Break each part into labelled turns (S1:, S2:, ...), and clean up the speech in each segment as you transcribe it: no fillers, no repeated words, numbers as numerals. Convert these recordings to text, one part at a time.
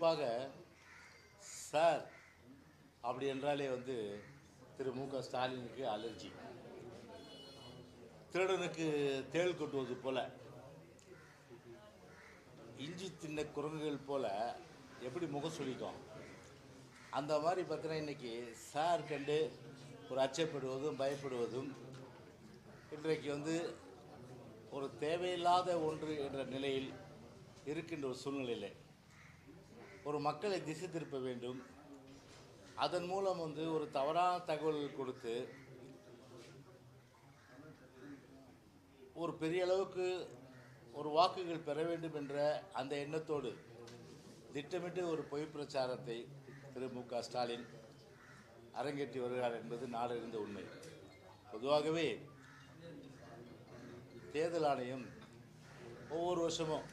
S1: குறிப்பாக சார் அப்படி என்றாலே திரு மு.க. ஸ்டாலினுக்கு அலர்ஜி. திருடனுக்கு தேள் கொட்டுவது போல, இஞ்சி தின்ன குரங்குகள் போல எப்படி முகம் சுளிக்கும், அந்த மாதிரி பார்த்தீங்கன்னா இன்றைக்கி சார் கண்டு ஒரு அச்சப்படுவதும் பயப்படுவதும் இன்றைக்கு ஒரு தேவையில்லாத ஒன்று என்ற நிலையில் இருக்கின்ற ஒரு சூழ்நிலையில் ஒரு மக்களை திசை திருப்ப வேண்டும். அதன் மூலம் ஒரு தவறான தகவல் கொடுத்து ஒரு பெரிய அளவுக்கு ஒரு வாக்குகள் பெற வேண்டும் என்ற அந்த எண்ணத்தோடு திட்டமிட்டு ஒரு பொய் பிரச்சாரத்தை திரு மு.க. ஸ்டாலின் அரங்கேற்றி வருகிறார் என்பது நாடறிந்த உண்மை. பொதுவாகவே தேர்தல் ஆணையம் ஒவ்வொரு வருஷமும்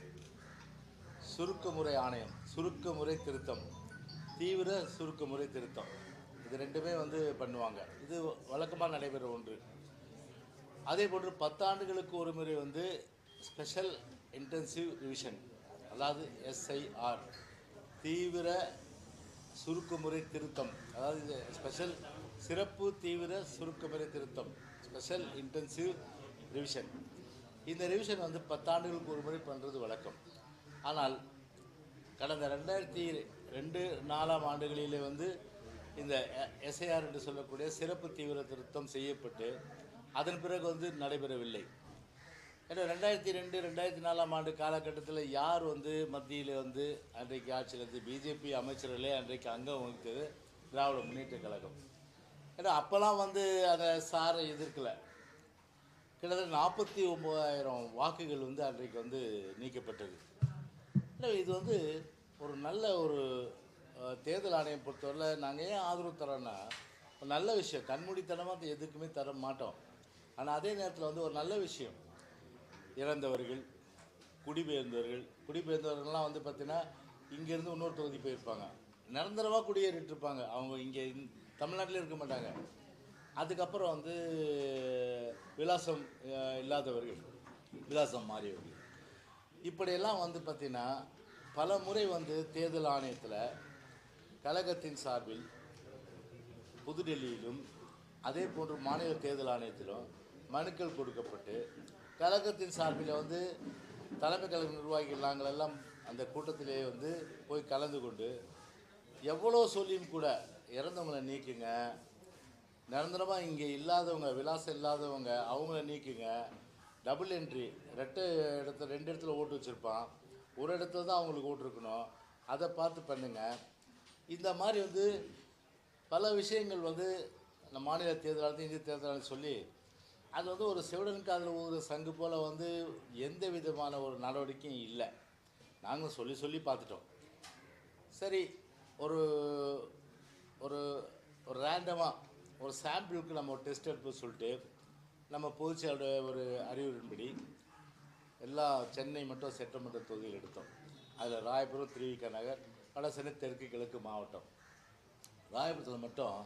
S1: சுருக்கமுறை ஆணையம், சுருக்கமுறை திருத்தம், தீவிர சுருக்கமுறை திருத்தம், இது ரெண்டுமே பண்ணுவாங்க. இது வழக்கமாக நடைபெற ஒன்று. அதே போன்று 10 ஆண்டுகளுக்கு ஒரு முறை ஸ்பெஷல் இன்டென்சிவ் ரிவிஷன், அதாவது SIR, தீவிர சுருக்கமுறை திருத்தம், அதாவது ஸ்பெஷல் சிறப்பு தீவிர சுருக்கமுறை திருத்தம், ஸ்பெஷல் இன்டென்சிவ் ரிவிஷன். இந்த ரிவிஷன் 10 ஆண்டுகளுக்கு ஒரு முறை பண்ணுறது வழக்கம். ஆனால் கடந்த 2002-4 ஆண்டுகளிலே இந்த SIR என்று சொல்லக்கூடிய சிறப்பு தீவிர திருத்தம் செய்யப்பட்டு அதன் பிறகு நடைபெறவில்லை. ஏன்னா 2002-2004 ஆண்டு காலகட்டத்தில் யார் மத்தியில் அன்றைக்கு ஆட்சியில் பிஜேபி அமைச்சர்களே அன்றைக்கு அங்கம் வகித்தது திராவிட முன்னேற்ற கழகம். ஏன்னா அப்போல்லாம் அதை சாரை எதிர்க்கலை. கிட்டத்தட்ட 49,000 வாக்குகள் அன்றைக்கு நீக்கப்பட்டது. இது ஒரு நல்ல ஒரு தேர்தல் ஆணையம் பொறுத்தவரை நாங்கள் ஏன் ஆதரவு தரோன்னா, ஒரு நல்ல விஷயம். கண்மூடித்தனமாக எதுக்குமே தர மாட்டோம். ஆனால் அதே நேரத்தில் ஒரு நல்ல விஷயம். இறந்தவர்கள், குடிபெயர்ந்தவர்கள்லாம் பார்த்திங்கன்னா இங்கேருந்து இன்னொரு தொகுதி போயிருப்பாங்க, நிரந்தரமாக குடியேறிட்டுருப்பாங்க. அவங்க இங்கே தமிழ்நாட்டிலே இருக்க மாட்டாங்க. அதுக்கப்புறம் விலாசம் இல்லாதவர்கள், விலாசம் மாறியவர்கள், இப்படியெல்லாம் பார்த்திங்கன்னா பல முறை தேர்தல் ஆணையத்தில் கழகத்தின் சார்பில் புதுடெல்லியிலும் அதே போன்று மாநில தேர்தல் ஆணையத்திலும் மனுக்கள் கொடுக்கப்பட்டு கழகத்தின் சார்பில் தலைமை கழக நிர்வாகிகள் நாங்கள் எல்லாம் அந்த கூட்டத்திலே போய் கலந்து கொண்டு எவ்வளோ சொல்லியும் கூட இறந்தவங்களை நீக்குங்க, நிரந்தரமாக இங்கே இல்லாதவங்க, விலாசம் இல்லாதவங்க அவங்கள நீக்குங்க, டபுள் என்ட்ரி, 2 இடத்துல ஓட்டு வச்சுருப்பான், ஒரு இடத்துல தான் அவங்களுக்கு ஓட்டு இருக்கணும், அதை பார்த்து பண்ணுங்க. இந்த மாதிரி பல விஷயங்கள் இந்த மாநில தேர்தல் இந்திய தேர்தல் சொல்லி அது ஒரு செவிடனுக்கு அதில் ஒரு சங்கு போல் எந்த விதமான ஒரு நடவடிக்கையும் இல்லை. நாங்களும் சொல்லி சொல்லி பார்த்துட்டோம். சரி, ஒரு ஒரு ஒரு ரேண்டமாக ஒரு சாம்பிளுக்கு நம்ம ஒரு டெஸ்ட் எடுப்போம் சொல்லிட்டு நம்ம பொதுச்செயலோட ஒரு அறிவுரையின்படி எல்லா சென்னை மட்டும் சட்டமன்ற தொகுதியில் எடுத்தோம். அதில் ராயபுரம், திருவிக நகர், வடசென்னை, தெற்கு கிழக்கு மாவட்டம். ராயபுரத்தில் மட்டும்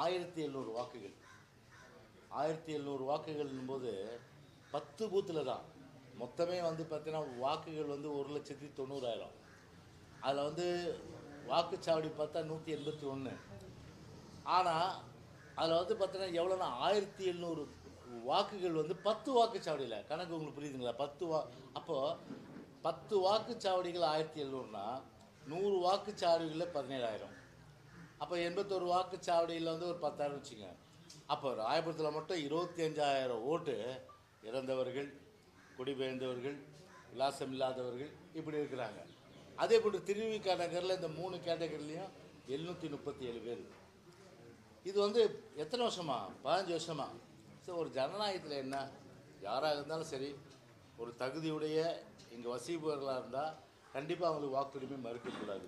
S1: 1700 வாக்குகள். 1700 வாக்குகள்னும்போது 10 பூத்தில் தான் மொத்தமே பார்த்தீங்கன்னா வாக்குகள் 1,90,000. அதில் வாக்குச்சாவடி பார்த்தா 181. ஆனால் அதில் பார்த்தீங்கன்னா எவ்வளோனா 1700 வாக்குகள் 10 வாக்குச்சாவடியில். கணக்கு உங்களுக்கு புரியுதுங்களா? 10 அப்போது 10 வாக்குச்சாவடிகள் 1700னா 100 வாக்குச்சாவடிகளில் 17,000. அப்போ 81 வாக்குச்சாவடியில் ஒரு 10,000 வச்சுங்க. அப்போ ராயபுரத்தில் மட்டும் 25,000 ஓட்டு இறந்தவர்கள், குடிபெயர்ந்தவர்கள், விலாசம் இல்லாதவர்கள் இப்படி இருக்கிறாங்க. அதே போன்று திருவிக நகரில் இந்த 3 கேட்டகரிலையும் 737 பேர். இது எத்தனை வருஷமா? 15 வருஷமா. ஸோ ஒரு ஜனநாயகத்தில் என்ன, யாராக இருந்தாலும் சரி, ஒரு தகுதியுடைய இங்கே வசிப்பவர்களாக இருந்தால் கண்டிப்பாக அவங்களுக்கு வாக்குரிமை மறுக்கக்கூடாது.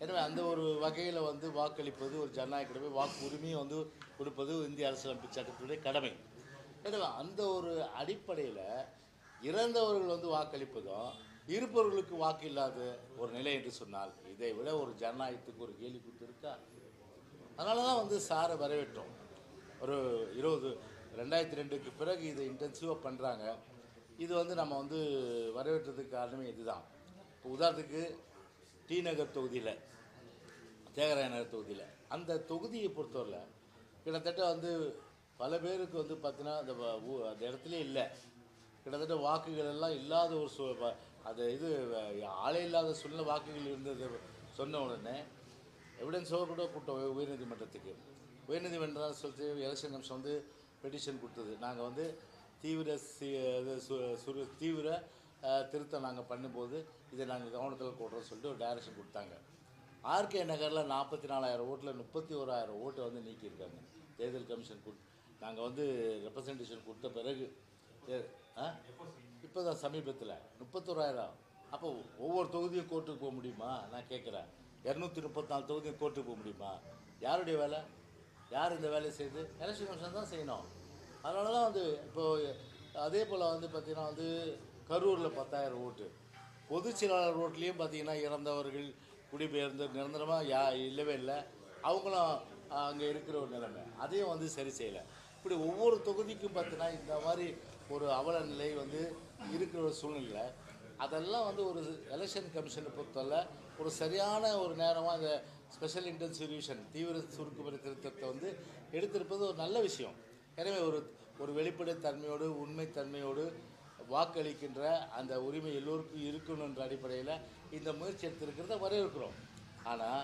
S1: எனவே அந்த ஒரு வகையில் வாக்களிப்பது ஒரு ஜனநாயக கடமை, வாக்கு உரிமையை கொடுப்பது இந்திய அரசியலமைப்பு சட்டத்துடைய கடமை. எனவே அந்த ஒரு அடிப்படையில் இறந்தவர்கள் வாக்களிப்பதும் இருப்பவர்களுக்கு வாக்கு இல்லாத ஒரு நிலை என்று சொன்னால் இதை விட ஒரு ஜனநாயகத்துக்கு ஒரு கேலி கூத்து இருக்கா? அதனால தான் சாரை வரவேற்றோம். ஒரு 2002க்கு பிறகு இதை இன்டென்சிவாக பண்ணுறாங்க. இது நம்ம வரவேற்றதுக்கு காரணமே இதுதான். இப்போ உதாரணத்துக்கு டி நகர் தொகுதியில், தியாகராய நகர் தொகுதியில், அந்த தொகுதியை பொறுத்தவரையில் கிட்டத்தட்ட வந்து பல பேருக்கு வந்து பார்த்தீங்கன்னா அந்த இடத்துலே இல்லை. கிட்டத்தட்ட வாக்குகள் எல்லாம் இல்லாத ஒரு அது இது ஆளே இல்லாத சூழ்நிலை வாக்குகள் இருந்தது சொன்ன உடனே எவிடன்ஸோடு கூட கூட்டம் உயர்நீதிமன்றத்துக்கு. உயர்நீதிமன்றம் சொல்லிட்டு எலெக்ஷன் கமிஷன் வந்து பெட்டிஷன் கொடுத்தது. நாங்கள் வந்து தீவிர திருத்தம் நாங்கள் பண்ணும்போது இதை நாங்கள் கவனத்தில் போடுறோம்னு சொல்லிட்டு ஒரு டைரக்ஷன் கொடுத்தாங்க. ஆர்கே நகரில் 44,000 ஓட்டில் 31,000 ஓட்டை வந்து நீக்கியிருக்காங்க. தேர்தல் கமிஷன் நாங்கள் வந்து ரெப்ரசன்டேஷன் கொடுத்த பிறகு இப்போ தான் சமீபத்தில் 31,000. அப்போ ஒவ்வொரு தொகுதியும் கோர்ட்டுக்கு போக முடியுமா? நான் கேட்குறேன். 234 தொகுதியும் கோர்ட்டுக்கு போக முடியுமா? யாருடைய வேலை? யார் இந்த வேலையை செய்யுது? எலெக்ஷன் கமிஷன் தான் செய்யணும். அதனால தான் வந்து இப்போது அதே போல் வந்து பார்த்திங்கன்னா வந்து கரூரில் 10,000 ஓட்டு. பொதுச் செயலாளர் ஓட்டுலேயும் பார்த்திங்கன்னா இறந்தவர்கள் குடிபெயர்ந்து நிரந்தரமாக இல்லவே இல்லை. அவங்களும் அங்கே இருக்கிற ஒரு நிலைமை, அதையும் வந்து சரி செய்யலை. இப்படி ஒவ்வொரு தொகுதிக்கும் பார்த்தீங்கன்னா இந்த மாதிரி ஒரு அவல நிலை வந்து இருக்கிற ஒரு சூழ்நிலை. அதெல்லாம் வந்து ஒரு எலெக்ஷன் கமிஷனை பொறுத்தவரை ஒரு சரியான ஒரு நேரமாக இந்த ஸ்பெஷல் இன்டென்சிவ் ரிவிஷன் தீவிர சுருக்குமுறை திருத்தத்தை வந்து எடுத்திருப்பது ஒரு நல்ல விஷயம். எனவே ஒரு வெளிப்படைத்தன்மையோடு உண்மைத்தன்மையோடு வாக்களிக்கின்ற அந்த உரிமை எல்லோருக்கும் இருக்கணுன்ற அடிப்படையில் இந்த முயற்சி எடுத்திருக்கிறத வரவேற்கிறோம். ஆனால்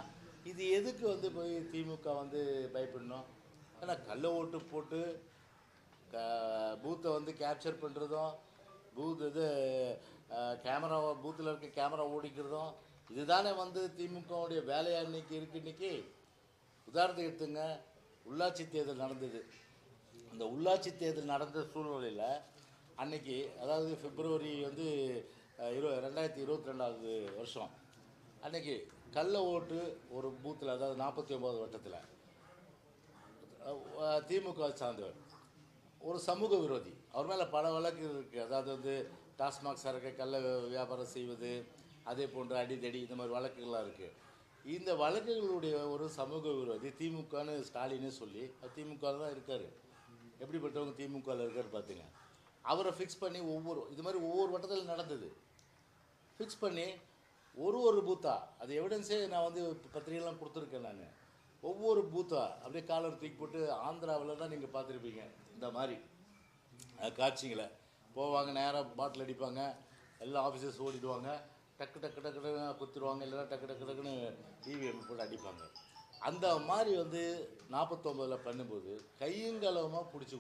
S1: இது எதுக்கு வந்து போய் திமுக வந்து பயப்படணும்? ஏன்னா கள்ள ஓட்டு போட்டு பூத்தை வந்து கேப்சர் பண்ணுறதும், கேமரா பூத்தில் இருக்க கேமரா ஓடிக்கிறதும் இதுதானே வந்து திமுகவுடைய வேலையாக இன்றைக்கி இருக்குது. இன்றைக்கி உதாரணத்துக்கு எடுத்துங்க, உள்ளாட்சி தேர்தல் நடந்தது. அந்த உள்ளாட்சி தேர்தல் நடந்த சூழ்நிலையில் அன்றைக்கி, அதாவது பிப்ரவரி வந்து 2022 வருஷம் அன்றைக்கி கள்ள ஓட்டு ஒரு பூத்தில், அதாவது 49 வட்டத்தில் திமுக சார்ந்தவர் ஒரு சமூக விரோதி, அவர் மேலே பல வழக்கு இருக்குது. அதாவது வந்து டாஸ்மாக் சரக்கை கள்ள வியாபாரம் செய்வது, அதே போன்ற அடிதடி, இந்த மாதிரி வழக்குகள்லாம் இருக்குது. இந்த வழக்குகளுடைய ஒரு சமூக விரோதி திமுகன்னு ஸ்டாலின்னு சொல்லி திமுக தான் இருக்கார். எப்படிப்பட்டவங்க திமுகவில் இருக்கார் பார்த்துங்க. அவரை ஃபிக்ஸ் பண்ணி இது மாதிரி ஒவ்வொரு வட்டத்தில் நடந்தது. ஃபிக்ஸ் பண்ணி ஒரு பூத்தா, அது எவிடன்ஸே நான் வந்து பத்திரிகைலாம் கொடுத்துருக்கேன். நான் ஒவ்வொரு பூத்தா அப்படியே காலர் தூக்கி போட்டு, ஆந்திராவில் தான் நீங்கள் பார்த்துருப்பீங்க இந்த மாதிரி காட்சிங்களை. போவாங்க, நேராக பாட்டில் அடிப்பாங்க, எல்லா ஆஃபீஸர்ஸ் ஓடிடுவாங்க, டக்கு டக்கு டக்குன்னு குத்துருவாங்க, இல்லைன்னா டக்கு டக்கு டக்குன்னு டிவிஎம் போட்டு அடிப்பாங்க. அந்த மாதிரி வந்து 49 பண்ணும்போது கையங்களவமாக பிடிச்சி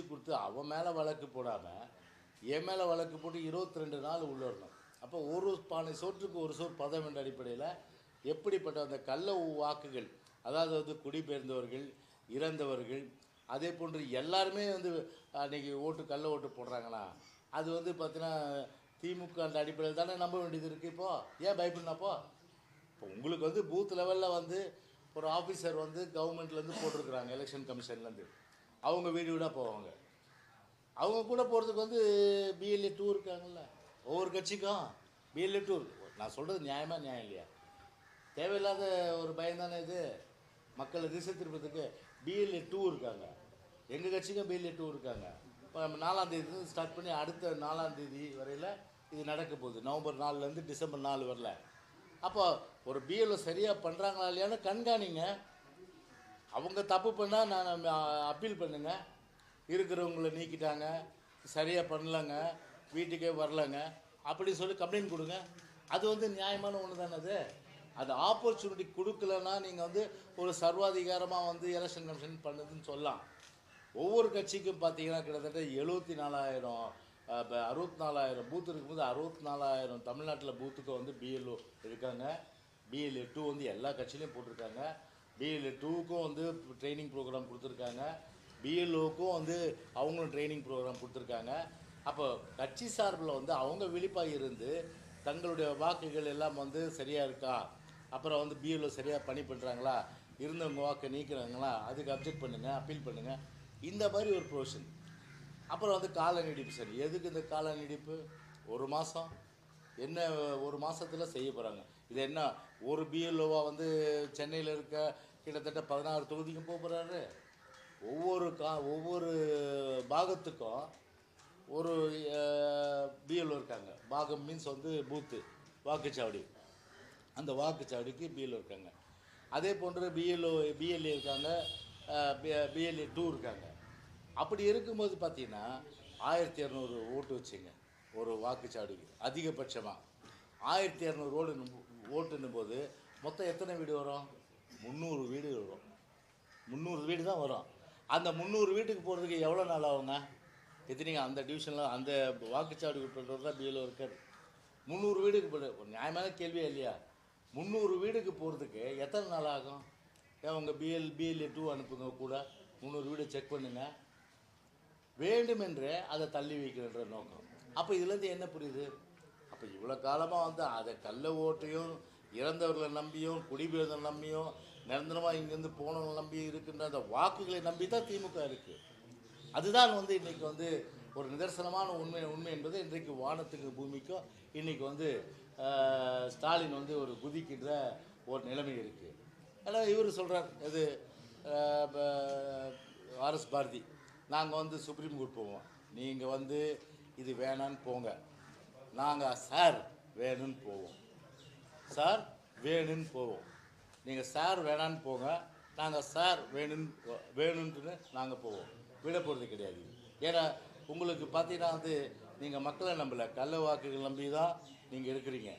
S1: கொடுத்து அவன் மேலே வழக்கு போடாமல் என் மேலே வழக்கு போட்டு 22 நாள் உள்ள வரணும். அப்போ ஒரு பானை சோற்றுக்கு ஒரு சோறு பதம் என்ற அடிப்படையில் எப்படிப்பட்ட அந்த கள்ள வாக்குகள், அதாவது வந்து குடிபெயர்ந்தவர்கள், இறந்தவர்கள், அதே போன்று எல்லாருமே வந்து அன்றைக்கி கள்ள ஓட்டு போடுறாங்களா? அது வந்து பார்த்தீங்கன்னா திமுக அந்த அடிப்படையில் தானே நம்ப வேண்டியது இருக்குது. இப்போது ஏன் பயப்படணப்போ? இப்போ உங்களுக்கு வந்து பூத் லெவலில் வந்து ஒரு ஆஃபீஸர் வந்து கவர்மெண்ட்லேருந்து போட்டிருக்கிறாங்க, எலெக்ஷன் கமிஷன்லேருந்து. அவங்க வீடாக போவாங்க. அவங்க கூட போகிறதுக்கு வந்து பிஎல்ஏ 2 இருக்காங்கல்ல. ஒவ்வொரு கட்சிக்கும் பிஎல்ஏ 2. நான் சொல்கிறது நியாயம் இல்லையா? தேவையில்லாத ஒரு பயம் தானே இது. மக்களை திசை திருப்பதுக்கு பிஎல்ஏ 2 இருக்காங்க. எங்கள் கட்சிக்கும் பிஎல்ஏ 2 இருக்காங்க. இப்போ 4ஆம் தேதி ஸ்டார்ட் பண்ணி அடுத்த 4ஆம் தேதி வரையில் இது நடக்க போகுது. நவம்பர் 4லேருந்து டிசம்பர் 4 வரல. அப்போ ஒரு பிஎல்ஓ சரியாக பண்ணுறாங்களா இல்லையான்னு கண்காணிங்க. அவங்க தப்பு பண்ணால் நான் அப்பீல் பண்ணுங்க. இருக்கிறவங்கள நீக்கிட்டாங்க, சரியாக பண்ணலங்க, வீட்டுக்கே வரலங்க அப்படி சொல்லி கம்ப்ளைண்ட் கொடுங்க. அது வந்து நியாயமான ஒன்று தானே. அது ஆப்பர்ச்சுனிட்டி கொடுக்கலன்னா நீங்கள் வந்து ஒரு சர்வாதிகாரமாக வந்து எலெக்ஷன் கமிஷன் பண்ணுதுன்னு சொல்லலாம். ஒவ்வொரு கட்சிக்கும் பார்த்தீங்கன்னா கிட்டத்தட்ட 74,000 64,000 பூத்து இருக்கும்போது 64,000 தமிழ்நாட்டில் பூத்துக்கு வந்து பிஎல்ஓ இருக்காங்க. பிஎல்ஏ 2 வந்து எல்லா கட்சியிலையும் போட்டிருக்காங்க. பிஎல்ஏ 2க்கும் வந்து ட்ரைனிங் ப்ரோக்ராம் கொடுத்துருக்காங்க. பிஎல்ஓக்கும் வந்து அவங்களும் ட்ரைனிங் ப்ரோக்ராம் கொடுத்துருக்காங்க. அப்போ கட்சி சார்பில் வந்து அவங்க விழிப்பாக இருந்து தங்களுடைய வாக்குகள் எல்லாம் வந்து சரியாக இருக்கா, அப்புறம் வந்து பிஎல்ஓ சரியாக பணி பண்ணுறாங்களா, இருந்தவங்க வாக்கை நீக்கிறாங்களா, அதுக்கு அப்ஜெக்ட் பண்ணுங்கள், அப்பீல் பண்ணுங்கள். இந்த மாதிரி ஒரு ப்ரொவிஷன். அப்புறம் வந்து கால நீடிப்பு. சரி, எதுக்கு இந்த கால நீடிப்பு? ஒரு மாதம் என்ன, ஒரு மாதத்தில் செய்ய போகிறாங்க. இது என்ன ஒரு பிஎல்ஓவாக வந்து சென்னையில் இருக்க கிட்டத்தட்ட 16 தொகுதிக்கும் போக போகிறாரு. ஒவ்வொரு பாகத்துக்கும் ஒரு பிஎல்ஓ இருக்காங்க. பாகம் மீன்ஸ் வந்து பூத்து வாக்குச்சாவடி. அந்த வாக்குச்சாவடிக்கு பிஎல்ஓ இருக்காங்க. அதே போன்று பிஎல்ஏ இருக்காங்க, பிஎல்ஏ 2 இருக்காங்க. அப்படி இருக்கும்போது பார்த்தீங்கன்னா 1200 ஓட்டு வச்சுங்க ஒரு வாக்குச்சாவடிக்கு அதிகபட்சமாக 1200 ஓட்டுன்னும் போது மொத்தம் எத்தனை வீடு வரும்? 300 வீடு வரும். 300 வீடு தான் வரும். அந்த 300 வீட்டுக்கு போகிறதுக்கு எவ்வளோ நாள் ஆகுங்க? எத்தனைங்க அந்த டிவிஷனில் அந்த வாக்குச்சாவடி உட்பட்டவர் தான் பிஎல்ஓ இருக்கார். 300 வீடுக்கு போடு ஒரு நியாயமான கேள்வியே இல்லையா? 300 வீடுக்கு போகிறதுக்கு எத்தனை நாள் ஆகும்? ஏன் உங்கள் பிஎல்ஏ 2 அனுப்புங்க கூட 300 வீடு செக் பண்ணுங்க. வேண்டுமென்றே அதை தள்ளி வைக்கின்ற நோக்கம். அப்போ இதுலேருந்து என்ன புரியுது? அப்போ இவ்வளோ காலமாக வந்து அதை கள்ள ஓட்டையும் இறந்தவர்களை நம்பியும் குடிபெயர்ந்தவர்களை நம்பியும் நிரந்தரமாக இங்கேருந்து போனவங்களை நம்பி இருக்கின்ற அந்த வாக்குகளை நம்பி தான் திமுக இருக்குது. அதுதான் வந்து இன்றைக்கி வந்து ஒரு நிதர்சனமான உண்மை என்பது இன்றைக்கு வானத்துக்கு பூமிக்கும் இன்றைக்கி வந்து ஸ்டாலின் வந்து ஒரு குதிக்கின்ற ஒரு நிலைமை இருக்குது. ஆனால் இவர் சொல்கிறார், இது ஆர்எஸ் பாரதி, நாங்கள் வந்து சுப்ரீம் கோர்ட் போவோம், நீங்கள் வந்து இது வேணான்னு போங்க, நாங்கள் சார் வேணும்னு போவோம், சார் வேணும்னு போவோம். நீங்கள் சார் வேணான்னு போங்க, நாங்கள் சார் வேணும்னு நாங்கள் போவோம். விட போகிறது கிடையாது. ஏன்னா உங்களுக்கு பார்த்தீங்கன்னா வந்து நீங்கள் மக்களை நம்பலை, கள்ள வாக்குகள் நம்பி தான் நீங்கள் இருக்கிறீங்க.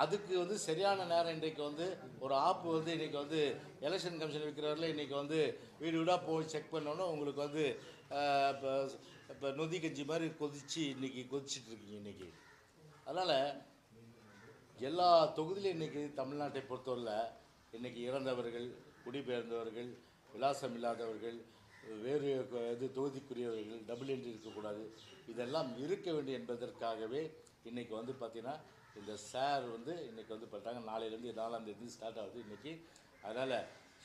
S1: அதுக்கு வந்து சரியான நேரம் இன்றைக்கு வந்து ஒரு ஆப்பு வந்து இன்றைக்கி வந்து எலெக்ஷன் கமிஷன் இருக்கிறவரில் இன்றைக்கி வந்து வீடு வீடாக போய் செக் பண்ணோன்னா உங்களுக்கு வந்து இப்போ நொதி கஞ்சி மாதிரி இன்றைக்கி கொதிச்சிட்ருக்கீங்க இன்றைக்கி. அதனால் எல்லா தொகுதியிலும் இன்றைக்கி தமிழ்நாட்டை பொறுத்தவரையில் இன்றைக்கி இறந்தவர்கள், குடிபெயர்ந்தவர்கள், விலாசம் இல்லாதவர்கள், வேறு இது தொகுதிக்குரியவர்கள், டபுள் என்ட்ரி இருக்கக்கூடாது, இதெல்லாம் இருக்க வேண்டும் என்பதற்காகவே இன்றைக்கி வந்து பார்த்திங்கன்னா இந்த சார் வந்து இன்றைக்கி வந்து பார்த்தாங்க. நாளையிலேருந்து 4ஆம் தேதி ஸ்டார்ட் ஆகுது இன்றைக்கி. அதனால்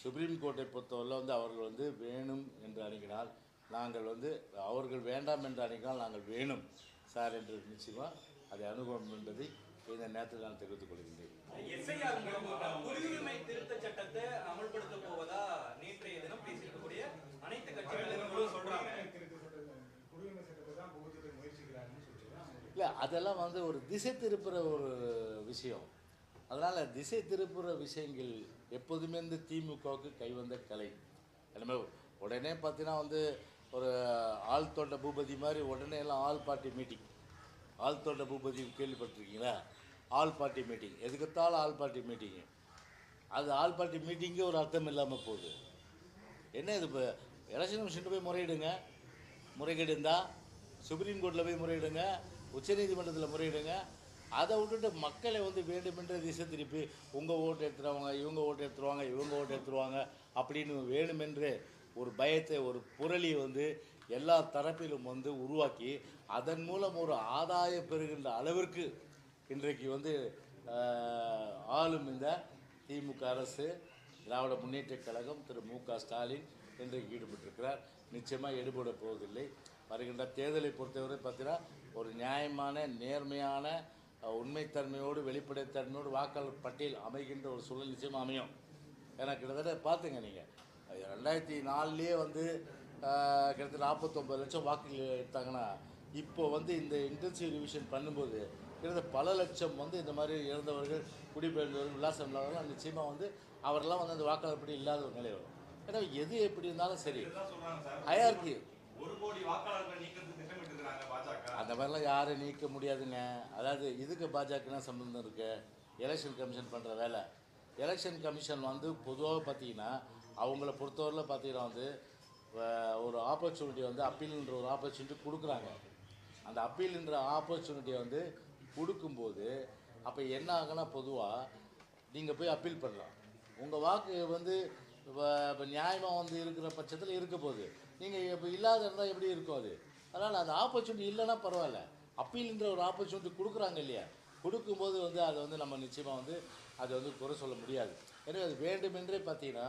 S1: சுப்ரீம் கோர்ட்டை பொறுத்தவரையில் வந்து அவர்கள் வந்து வேணும் என்று அணுகினால் நாங்கள் வந்து, அவர்கள் வேண்டாம் என்று அணுகினால் நாங்கள் வேணும் சார் என்று நிச்சயமாக அதை அனுபவம் என்பதை இந்த நேரத்தில் நான் தெரிவித்துக் கொள்கின்றேன்.
S2: எஸ்ஐஆர் குடியுரிமை திருத்த சட்டத்தை அமல்படுத்த போவதா நேற்றைய தினம் பேசியிருக்கக்கூடிய அனைத்து கட்சிகளும் சொல்றாங்க.
S1: இல்லை, அதெல்லாம் வந்து ஒரு திசை திருப்புற ஒரு விஷயம். அதனால் திசை திருப்புற விஷயங்கள் எப்போதுமே இந்த திமுகவுக்கு கைவந்த கலை. எனவே உடனே பார்த்தீங்கன்னா வந்து ஒரு ஆழ்தோட்ட பூபதி மாதிரி உடனே எல்லாம் all party meeting. Aalthotta Boopathy கேள்விப்பட்டிருக்கீங்களா? ஆல் பார்ட்டி மீட்டிங், எதுக்கத்தாலும் ஆல் பார்ட்டி மீட்டிங்கு. அது ஆல் பார்ட்டி மீட்டிங்கே ஒரு அர்த்தம் இல்லாமல் போகுது. என்ன இது? இப்போ எலெக்ஷன் கமிஷன் போய் முறையிடுங்க, முறைகேடு இருந்தால் சுப்ரீம் கோர்ட்டில் போய் முறையிடுங்க, உச்சநீதிமன்றத்தில் முறையிடுங்க. அதை விட்டுட்டு மக்களை வந்து வேண்டுமென்ற திசை திருப்பி உங்கள் ஓட்டு எடுத்துருவாங்க, இவங்க ஓட்டு எடுத்துருவாங்க, இவங்க ஓட்டு எடுத்துருவாங்க அப்படின்னு வேணுமென்று ஒரு பயத்தை, ஒரு புரளியை வந்து எல்லா தரப்பிலும் வந்து உருவாக்கி அதன் மூலம் ஒரு ஆதாயம் பெறுகின்ற அளவிற்கு இன்றைக்கு வந்து ஆளும் இந்த திமுக அரசு, திராவிட முன்னேற்றக் கழகம், திரு மு.க. ஸ்டாலின் இன்றைக்கு ஈடுபட்டிருக்கிறார். நிச்சயமாக ஈடுபட போவதில்லை. வருகின்ற தேர்தலை பொறுத்தவரை பார்த்தீங்கன்னா ஒரு நியாயமான, நேர்மையான, உண்மைத்தன்மையோடு, வெளிப்படைத்தன்மையோடு வாக்காளர் பட்டியல் அமைகின்ற ஒரு சூழல் நிச்சயமாக அமையும். ஏன்னா கிட்டத்தட்ட பார்த்துங்க, நீங்கள் 2004 வந்து கிட்டத்தட்ட 49 லட்சம் வாக்குகள் எடுத்தாங்கன்னா, இப்போ வந்து இந்த இன்டென்சிவ் ரிவிஷன் பண்ணும்போது கிட்டத்தட்ட பல லட்சம் வந்து இந்த மாதிரி இறந்தவர்கள், குடிபெயர்ந்தவர்கள், விலாசம் இல்லாதவர்கள் நிச்சயமாக வந்து அவரெல்லாம் வந்து அந்த வாக்காளர் பட்டியல் இல்லாத ஒரு நிலை வரும். ஏன்னா எது எப்படி இருந்தாலும் சரி, ஹையார்கி அந்த மாதிரிலாம் யாரும் நீக்க முடியாதுங்க. அதாவது இதுக்கு பாஜக சம்பந்தம் இருக்குது? எலெக்ஷன் கமிஷன் பண்ணுற வேலை. எலெக்ஷன் கமிஷன் வந்து பொதுவாக பார்த்தீங்கன்னா அவங்கள பொறுத்தவரையில் பார்த்தீங்கன்னா வந்து ஒரு ஆப்பர்ச்சுனிட்டி வந்து அப்பீல்ன்ற ஒரு ஆப்பர்ச்சுனிட்டி கொடுக்குறாங்க. அந்த அப்பீல்ன்ற ஆப்பர்ச்சுனிட்டியை வந்து கொடுக்கும்போது அப்போ என்ன ஆகுனா, பொதுவாக நீங்கள் போய் அப்பீல் பண்ணலாம். உங்கள் வாக்கு வந்து இப்போ நியாயமாக வந்து இருக்கிற பட்சத்தில் இருக்க போகுது. நீங்கள் இப்போ இல்லாத இருந்தால் எப்படி இருக்கும் அது? அதனால் அந்த ஆப்பர்ச்சுனிட்டி இல்லைன்னா பரவாயில்ல, அப்பீல்ன்ற ஒரு ஆப்பர்ச்சுனிட்டி கொடுக்குறாங்க இல்லையா? கொடுக்கும்போது வந்து அதை வந்து நம்ம நிச்சயமாக வந்து அதை வந்து குறை சொல்ல முடியாது. எனவே அது வேண்டுமென்றே பார்த்தீங்கன்னா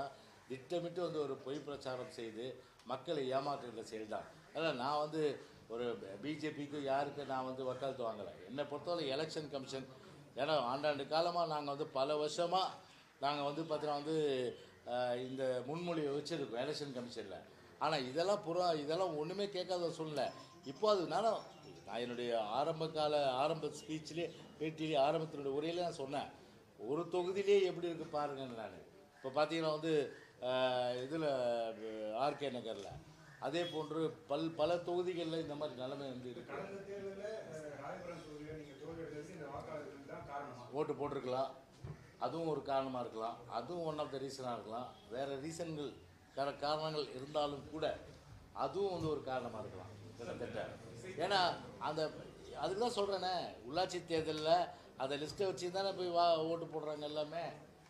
S1: திட்டமிட்டு வந்து ஒரு பொய் பிரச்சாரம் செய்து மக்களை ஏமாற்றுகிற செயல் தான். அதனால் நான் வந்து ஒரு பிஜேபிக்கு யாருக்கு நான் வந்து வக்காலத்து வாங்கலை. என்னை பொறுத்தவரை எலெக்ஷன் கமிஷன், ஏன்னா ஆண்டாண்டு காலமாக நாங்கள் வந்து பல வருஷமாக நாங்கள் வந்து பார்த்தீங்கன்னா வந்து இந்த முன்மொழியை வச்சுருக்கோம் எலெக்ஷன் கமிஷனில். ஆனால் இதெல்லாம் ஒன்றுமே கேட்காத சூழ்நிலை. இப்போ அதனால நான் என்னுடைய ஆரம்ப ஸ்பீச்சிலே பேட்டியிலே ஆரம்பத்தினுடைய உரையில நான் சொன்னேன், ஒரு தொகுதியிலே எப்படி இருக்குது பாருங்கன்னு. நான் இப்போ பார்த்தீங்கன்னா வந்து இதில் ஆர்கே நகரில், அதே போன்று பல தொகுதிகளில் இந்த மாதிரி நிலைமை வந்து இருக்கு. ஓட்டு போட்டிருக்கலாம், அதுவும் ஒரு காரணமாக இருக்கலாம், அதுவும் ஒன் ஆஃப் த ரீசனாக இருக்கலாம். வேறு ரீசன்கள் காரணங்கள் இருந்தாலும் கூட அதுவும் வந்து ஒரு காரணமாக இருக்கலாம் கிட்டத்தட்ட. ஏன்னா அதுக்கு தான் சொல்கிறேனே, உள்ளாட்சி தேர்தலில் அந்த லிஸ்ட்டை வச்சு தானே போய் ஓட்டு போடுறாங்க எல்லாமே.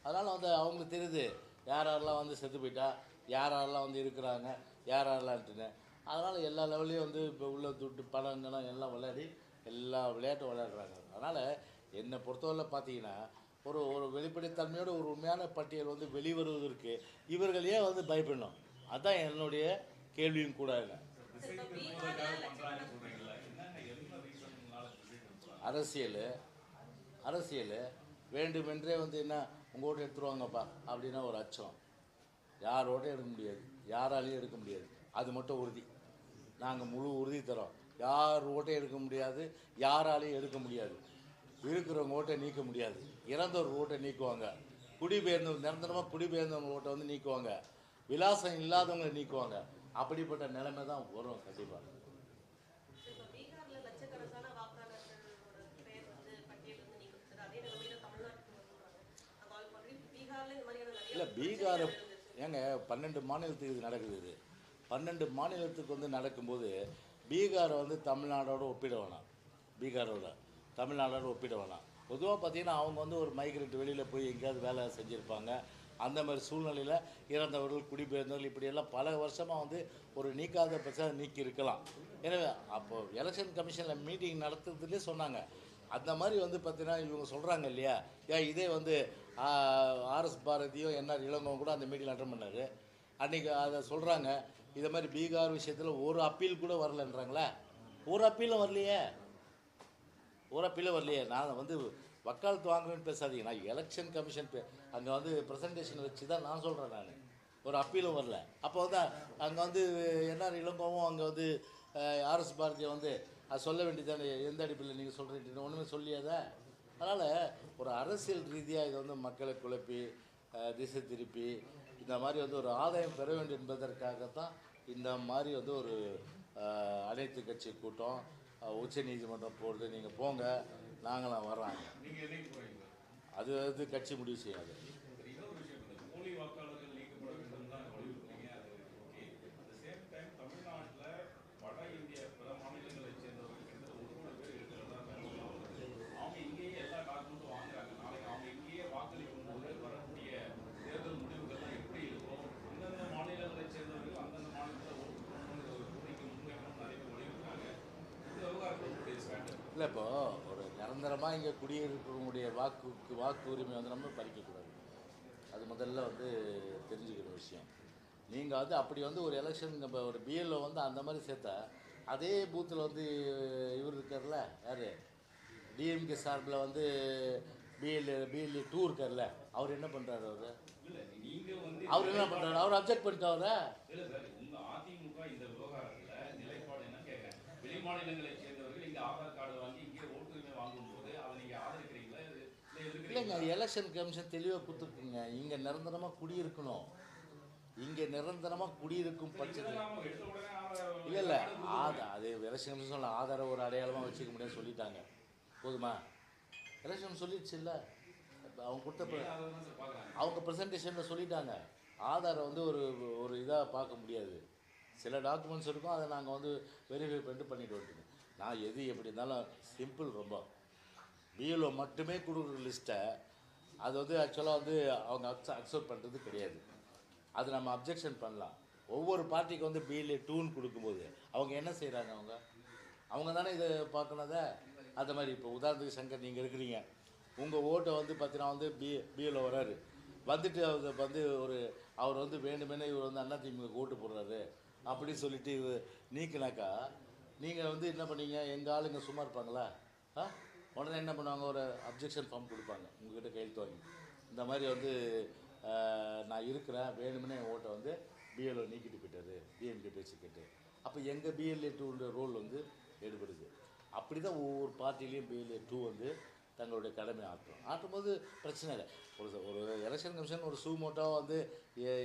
S1: அதனால் வந்து அவங்களுக்கு தெரியுது யாரெல்லாம் வந்து செத்து போயிட்டா, யாரெல்லாம் வந்து இருக்கிறாங்க, யாரெல்லாம்ட்டுன்னு. அதனால் எல்லா லெவல்லையும் வந்து இப்போ உள்ள துட்டு பணங்கள்லாம் எல்லாம் விளையாடி எல்லா விளையாட்டும் விளையாடுறாங்க. அதனால் என்னை பொறுத்தவரை பார்த்தீங்கன்னா ஒரு வெளிப்படைத்தன்மையோட ஒரு உண்மையான பட்டியல் வந்து வெளிவருவதற்கு இவர்கள் ஏன் வந்து பயப்படணும்? அதுதான் என்னுடைய கேள்வியும் கூட. இல்லை அரசியல் வேண்டுமென்றே வந்து என்ன உங்கள் ஓட்டை எடுத்துருவாங்கப்பா அப்படின்னா ஒரு அச்சம். யார் ஓட்டையும் எடுக்க முடியாது, யாராலையும் எடுக்க முடியாது, அது மட்டும் உறுதி. நாங்கள் முழு உறுதி தரோம். யார் ஓட்டையும் எடுக்க முடியாது, யாராலையும் எடுக்க முடியாது. இருக்கிறவங்க ஓட்டை நீக்க முடியாது, இறந்தவர் ஓட்டை நீக்குவாங்க, நிரந்தரமாக குடிபெயர்ந்தவங்க ஓட்டை வந்து நீக்குவாங்க, விலாசம் இல்லாதவங்களை நீக்குவாங்க. அப்படிப்பட்ட நிலைமை தான் வரும் கண்டிப்பாக. இல்லை பீகார் ஏங்க 12 மாநிலத்துக்கு இது நடக்குது. இது 12 மாநிலத்துக்கு வந்து நடக்கும்போது பீகாரை வந்து தமிழ்நாடோட ஒப்பிட வேணாம். தமிழ்நாடோட ஒப்பிட வேணாம். பொதுவாக பார்த்தீங்கன்னா அவங்க வந்து ஒரு மைக்ரேட் வெளியில் போய் எங்கேயாவது வேலை செஞ்சுருப்பாங்க. அந்த மாதிரி சூழ்நிலையில் இறந்தவர்கள், குடிபெயர்ந்தவர்கள், இப்படியெல்லாம் பல வருஷமாக வந்து ஒரு நீக்காத பிரச்சனை நீக்கி இருக்கலாம். எனவே அப்போது எலெக்ஷன் கமிஷனில் மீட்டிங் நடத்துறதுலேயே சொன்னாங்க. அந்த மாதிரி வந்து பார்த்தீங்கன்னா இவங்க சொல்கிறாங்க இல்லையா, இதே வந்து ஆர்எஸ் பாரதியோ என்ஆர் இளங்கோவும் கூட அந்த மீட்டிங் அட்டன் பண்ணார். அன்றைக்கி அதை சொல்கிறாங்க, இதை மாதிரி பீகார் விஷயத்தில் ஒரு அப்பீல் கூட வரலன்றாங்களே. ஒரு அப்பீலும் வரலையே. நான் வந்து வக்காலத்து வாங்குவேன்னு பேசாதீங்க. நான் எலெக்ஷன் கமிஷன் அங்கே வந்து ப்ரெசன்டேஷன் வச்சு தான் நான் சொல்கிறேன். நான் ஒரு அப்பீலும் வரல. அப்போ வந்து அங்கே வந்து என்ஆர் இளங்கோவும் அங்கே வந்து ஆர்எஸ் பாரதியை வந்து அது சொல்ல வேண்டியதானே, எந்த அடிப்பில் நீங்கள் சொல்கிறீங்க, ஒன்றுமே சொல்லியாத. அதனால் ஒரு அரசியல் ரீதியாக இதை வந்து மக்களை குழப்பி திசை திருப்பி இந்த மாதிரி வந்து ஒரு ஆதாயம் பெற வேண்டும் என்பதற்காகத்தான் இந்த மாதிரி வந்து ஒரு அனைத்து கட்சி கூட்டம், உச்ச நீதிமன்றம் போகிறது. நீங்கள் போங்க, நாங்களாம் வர்றாங்க. அது கட்சி முடிவு செய்யாது. இல்லை இப்போது ஒரு நிரந்தரமாக இங்கே குடியிருக்கிறவங்களுடைய வாக்கு உரிமை வந்து நம்ம பறிக்கக்கூடாது. அது முதல்ல வந்து தெரிஞ்சுக்கிற விஷயம். நீங்கள் வந்து அப்படி வந்து ஒரு எலெக்ஷன் இப்போ ஒரு பிஎல்ஓ வந்து அந்த மாதிரி சேர்த்தா, அதே பூத்தில் வந்து இவர் இருக்கார்ல, யார் டிஎம்கே சார்பில் வந்து பிஎல்ஏ 2 இருக்கார்ல, அவர் என்ன பண்ணுறாரு? அவர் என்ன பண்ணுறாரு? அவர் அப்ஜெக்ட் பண்ணிட்டாரு. இல்லைங்க, எலெக்ஷன் கமிஷன் தெளிவாக கொடுத்துருக்குங்க. இங்கே நிரந்தரமாக குடியிருக்கும் பட்சத்தில் இல்லை அது எலெக்ஷன் கமிஷன் சொல்ல ஆதார ஒரு அடையாளமாக வச்சுக்க முடியாது சொல்லிட்டாங்க. போதுமா? எலெக்ஷன் சொல்லிடுச்சு இல்லை, அவங்க ப்ரெசன்டேஷனில் சொல்லிட்டாங்க. ஆதாரம் வந்து ஒரு இதாக பார்க்க முடியாது. சில டாக்குமெண்ட்ஸ் இருக்கும், அதை நாங்கள் வந்து வெரிஃபை பண்ணிட்டு வந்துட்டோம். நான் எது எப்படி இருந்தாலும் சிம்பிள். ரொம்ப பிஎல்ஓ மட்டுமே கொடுக்குற லிஸ்ட்டை அது வந்து ஆக்சுவலாக வந்து அவங்க அக்செப்ட் பண்ணுறது கிடையாது. அது நம்ம அப்ஜெக்ஷன் பண்ணலாம். ஒவ்வொரு பார்ட்டிக்கு வந்து பிஎல்ஏ 2 கொடுக்கும்போது அவங்க என்ன செய்கிறாங்க? அவங்க தானே இதை பார்க்கணுத. அந்த மாதிரி இப்போ உதாரணத்துக்கு சங்கர் நீங்கள் இருக்கிறீங்க, உங்கள் ஓட்டை வந்து பார்த்தீங்கன்னா வந்து பிஎல்ஓ வராரு, வந்துட்டு அவர் வந்து அவர் வந்து வேண்டுமெனே இவர் வந்து அதிமுக ஓட்டு போடுறாரு அப்படின்னு சொல்லிட்டு நீக்கினாக்கா நீங்கள் வந்து என்ன பண்ணீங்க? எங்கள் ஆளுங்க சும்மா இருப்பாங்களா? உடனே என்ன பண்ணுவாங்க? ஒரு அப்ஜெக்ஷன் ஃபார்ம் கொடுப்பாங்க உங்கள்கிட்ட கையெழுத்து வாங்கி. இந்த மாதிரி வந்து நான் இருக்கிறேன், வேணுமெனே என் ஓட்டை வந்து பிஎல்ஓ நீக்கிட்டு போயிட்டாரு, டிஎம்கே பேச்சு கேட்டு. அப்போ எங்கள் பிஎல்ஏ 2 ரோல் வந்து எடுபடுது. அப்படி தான் ஒவ்வொரு பார்ட்டிலையும் பிஎல்ஏ 2 வந்து தங்களுடைய கடமை ஆற்றும்போது பிரச்சனை இல்லை. ஒரு எலெக்ஷன் கமிஷன் ஒரு மோட்டாவாக வந்து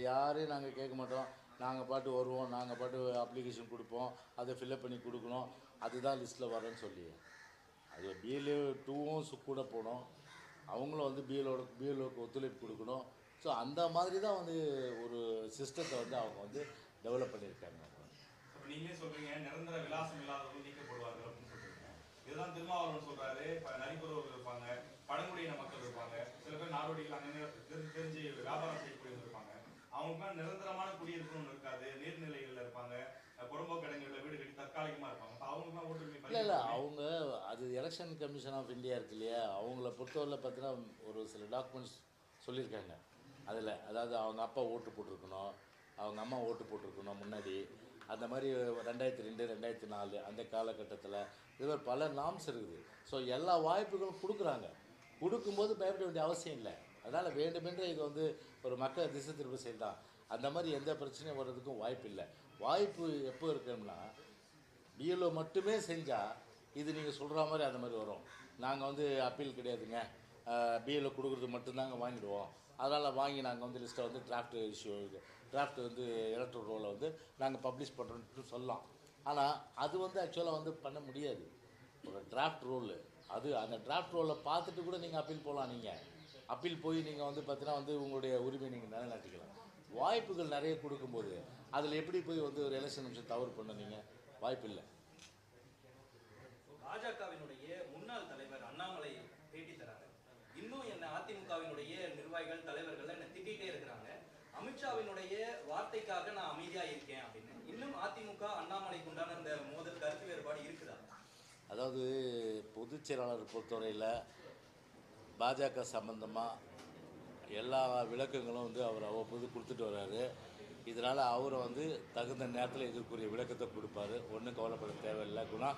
S1: யாரையும் நாங்கள் கேட்க மாட்டோம், நாங்கள் பாட்டு வருவோம், நாங்கள் பாட்டு அப்ளிகேஷன் கொடுப்போம், அதை ஃபில்அப் பண்ணி கொடுக்கணும், அதுதான் லிஸ்ட்டில் வரேன்னு சொல்லி அது பிஎல்ஏ 2வும் கூட போகணும், அவங்களும் வந்து பிஎல்ஓக்கு ஒத்துழைப்பு கொடுக்கணும். ஸோ அந்த மாதிரி தான் வந்து ஒரு சிஸ்டத்தை வந்து அவங்க வந்து டெவலப் பண்ணியிருக்காங்க.
S3: இப்போ நீங்களே சொல்கிறீங்க நிரந்தர விலாசம் இல்லாதவர்கள் நீக்கப்படுவார்கள் அப்படின்னு சொல்கிறீங்க. இதுதான் திருமாவளவன் சொல்கிறாரு. இப்போ நரிக்குறவர்கள் இருப்பாங்க, பழங்குடியின மக்கள் இருப்பாங்க, சில பேர் நாடோடிகள் அங்கே தெரிஞ்சு வியாபாரம் செய்யக்கூடியவங்க இருப்பாங்க. அவங்களுக்குலாம் நிரந்தரமான குடியிருப்புன்னு ஒன்று இருக்காது, நீர்நிலைகளில் இருப்பாங்க, புறம்போக்கு இடங்களில் வீடு கட்டி தற்காலிகமாக இருப்பாங்க. அவங்களுக்குலாம் ஓட்டுரிமை
S1: இல்லை அவங்க அது எலெக்ஷன் கமிஷன் ஆஃப் இந்தியா இருக்கு இல்லையா, அவங்கள பொறுத்தவரையில் பார்த்தீங்கன்னா ஒரு சில டாக்குமெண்ட்ஸ் சொல்லியிருக்காங்க. அதில் அதாவது அவங்க அப்பா ஓட்டு போட்டிருக்கணும், அவங்க அம்மா ஓட்டு போட்டிருக்கணும் முன்னாடி, அந்த மாதிரி 2002 2004 அந்த காலகட்டத்தில் இது மாதிரி பல நாம்ஸ் இருக்குது. ஸோ எல்லா வாய்ப்புகளும் கொடுக்குறாங்க. கொடுக்கும்போது பயப்பட வேண்டிய அவசியம் இல்லை. அதனால் வேண்டுமென்றே இது வந்து ஒரு மக்கள் திசை திரும்ப செய்யலாம், அந்த மாதிரி எந்த பிரச்சனையும் வர்றதுக்கும் வாய்ப்பு இல்லை. வாய்ப்பு எப்போ இருக்கணும்னா பிஎல்ஓ மட்டுமே செஞ்சால் இது நீங்கள் சொல்கிற மாதிரி அந்த மாதிரி வரும். நாங்கள் வந்து அப்பீல் கிடையாதுங்க, பிஎல்ஓ கொடுக்குறது மட்டும்தாங்க வாங்கிடுவோம், அதனால் வாங்கி நாங்கள் வந்து லிஸ்ட்டை வந்து டிராஃப்ட் வந்து எலக்ட்ரல் ரோலை வந்து நாங்கள் பப்ளிஷ் பண்ணுறோன்ட்டு சொல்லலாம். ஆனால் அது வந்து ஆக்சுவலாக வந்து பண்ண முடியாது. ஒரு டிராஃப்ட் ரோல் அது அந்த டிராஃப்ட் ரோலை பார்த்துட்டு கூட நீங்கள் அப்பீல் போகலாம். நீங்கள் அப்பீல் போய் நீங்கள் வந்து பார்த்தீங்கன்னா வந்து உங்களுடைய உரிமையை நீங்கள் நிலைநாட்டிக்கலாம். வாய்ப்புகள் நிறைய கொடுக்கும்போது அதில் எப்படி போய் வந்து ஒரு எலெக்ஷன் நிமிஷம் தவறு பண்ண நீங்கள் வாய்ப்பு இல்லை.
S2: பாஜகவினுடைய முன்னாள் தலைவர் அண்ணாமலை பேட்டி தராங்க. இன்னும் என்ன அதிமுகவினுடைய நிர்வாகிகள் தலைவர்கள் என்ன திட்டிகிட்டே இருக்கிறாங்க, அமித்ஷாவினுடைய வார்த்தைக்காக நான் அமைதியா இருக்கேன் அப்படின்னு. இன்னும் அதிமுக அண்ணாமலைக்கு உண்டான அந்த மோதல் கருத்து வேறுபாடு இருக்குதா?
S1: அதாவது பொதுச் செயலாளர் பொறுத்தவரையில் பாஜக சம்பந்தமாக எல்லா விளக்கங்களும் வந்து அவர் அவ்வப்போது கொடுத்துட்டு வர்றாரு. இதனால் அவரை வந்து தகுந்த நேரத்தில் இதற்குரிய விளக்கத்தை கொடுப்பாரு. ஒன்றும் கவலைப்பட தேவையில்லை. குணா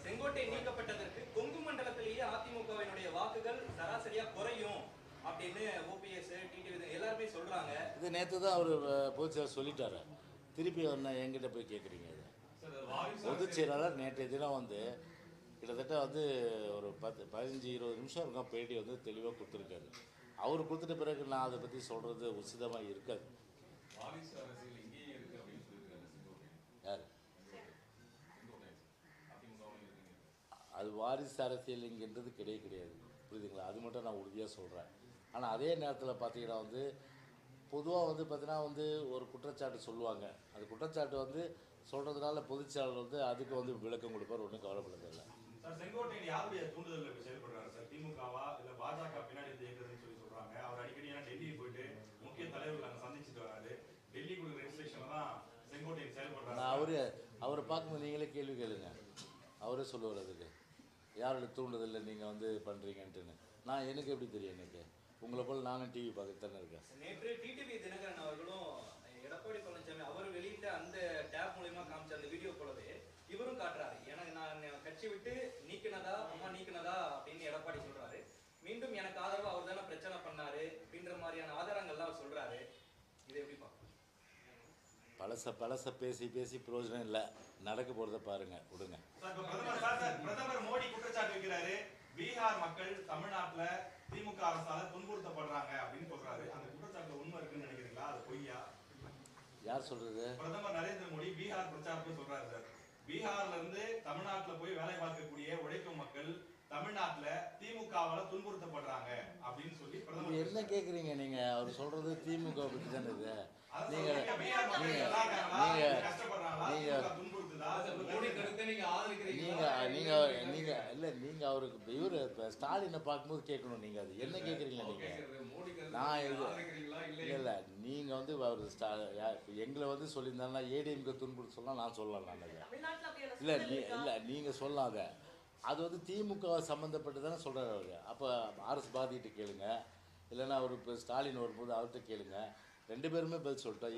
S2: செங்கோட்டை நீக்கப்பட்டதற்கு கொங்கு மண்டலத்திலேயே அதிமுகவினுடைய வாக்குகள் சராசரியா குறையும் அப்படின்னு ஓபிஎஸ் டிடிவி எல்லாருமே சொல்றாங்க.
S1: இது நேற்று தான் அவர் பொதுச் செயலாளர் சொல்லிட்டாரு. திருப்பி என்ன என்கிட்ட போய் கேட்குறீங்க? இது பொதுச் செயலாளர் நேற்றைய தினம் வந்து கிட்டத்தட்ட வந்து ஒரு 15-20 நிமிஷம் இருக்கும் பேட்டி வந்து தெளிவாக கொடுத்துருக்காரு. அவர் கொடுத்துட்ட பிறகு நான் அதை பற்றி சொல்கிறது உசிதமாக இருக்காது. யார் அது வாரிசு அரசியல் இங்கன்றது கிடையாது, புரியுதுங்களா? அது மட்டும் நான் உறுதியாக சொல்கிறேன். ஆனால் அதே நேரத்தில் பார்த்தீங்கன்னா வந்து பொதுவாக வந்து பார்த்தீங்கன்னா வந்து ஒரு குற்றச்சாட்டு சொல்லுவாங்க. அந்த குற்றச்சாட்டு வந்து சொல்கிறதுனால பொதுச்செயலாளர் வந்து அதுக்கு வந்து விளக்கம் கொடுப்பார். ஒன்றும் கவலைப்படுறதில்லை.
S3: சார் செங்கோட்டையன் யாருடைய தூண்டுதலில் செயல்படுறாரு சார்? திமுகவா இல்லை பாஜக பின்னாடி இயக்குதுன்னு சொல்லி சொல்கிறாங்க. அவர் அடிக்கடி டெல்லிக்கு போயிட்டு முக்கிய தலைவர்கள் அங்கே சந்திச்சுட்டு வராரு. டெல்லி கொடுக்குற ரெஜிஸ்ட்ரேஷனில் தான் செங்கோட்டையன் செயல்படுறாரு.
S1: நான் அவரை பார்க்கும்போது நீங்களே கேள்வி கேளுங்க, அவரே சொல்லுவார் அதுக்கு யாரோட தூண்டுதல்ல நீங்கள் வந்து பண்ணுறீங்கன்ட்டுன்னு. நான் எனக்கு எப்படி தெரியும்? எனக்கு உங்களை போல் நானும் டிவி பார்த்துட்டு தானே இருக்கேன்.
S2: நேற்று டிடிவி தினகரன் அவர்களும் எடப்பாடி பழனிசாமி அவர் வெளியிட்ட அந்த டேப் மூலமா காமிச்ச அந்த வீடியோ போலவே இவரும் காட்டுறாரு. எனக்கு நான் கட்சி விட்டு நீக்கினதா அம்மா நீக்கினதா அப்படின்னு எடப்பாடி சொல்றாரு. மீண்டும் எனக்கு ஆதரவு அவர் தானே பிரச்சனை பண்ணாரு அப்படின்ற மாதிரியான ஆதாரங்கள்லாம் அவர் சொல்றாரு. இதை எப்படி பார்க்கணும்?
S1: பழச பேசி பிரயோஜனம் இல்லை. நடக்க போகிறத பாருங்க, விடுங்க.
S3: பிரதமர் மோடி குற்றச்சாட்டு வைக்கிறாரு, பீகார் மக்கள் தமிழ்நாட்டுல திமுக அரசால துன்புறுத்தப்படுறாங்க அப்படின்னு சொல்றாரு. அந்த குற்றச்சாட்டு உண்மை இருக்குன்னு நினைக்கிறீங்களா? அது பொய்யா?
S1: யார் சொல்றது?
S3: பிரதமர் நரேந்திர மோடி பீகார் பிரச்சாரத்தை சொல்றாரு சார். பீகார்ல இருந்து தமிழ்நாட்டுல போய் வேலை பார்க்கக்கூடிய உழைக்கும் மக்கள் தமிழ்நாட்டுல திமுகவால துன்புறுத்தப்படுறாங்க அப்படின்னு சொல்லி பிரதமர்
S1: என்ன கேக்குறீங்க நீங்க? அவர் சொல்றது திமுக பத்தி தானே இது. நீங்க நீங்க அவருக்கு இவரு ஸ்டாலினை பார்க்கும்போது கேட்கணும். நீங்க அது என்ன கேட்குறீங்க? நீங்க நான் இல்லை நீங்க வந்து அவர் எங்களை வந்து சொல்லியிருந்தாருன்னா ஏடிஎம்க்கு துன்புறுத்த சொல்லலாம், நான் சொல்லலாம். நான் இல்லை நீங்க சொல்லாத. அது வந்து திமுக சம்மந்தப்பட்டு தானே சொல்கிறார் அவர். அப்போ ஆர்எஸ் பாதிட்டு கேளுங்க, இல்லைன்னா அவர் இப்போ ஸ்டாலின் வரும்போது அவர்கிட்ட கேளுங்க. 2 பேருமே பதில் சொல்லிட்டோம்.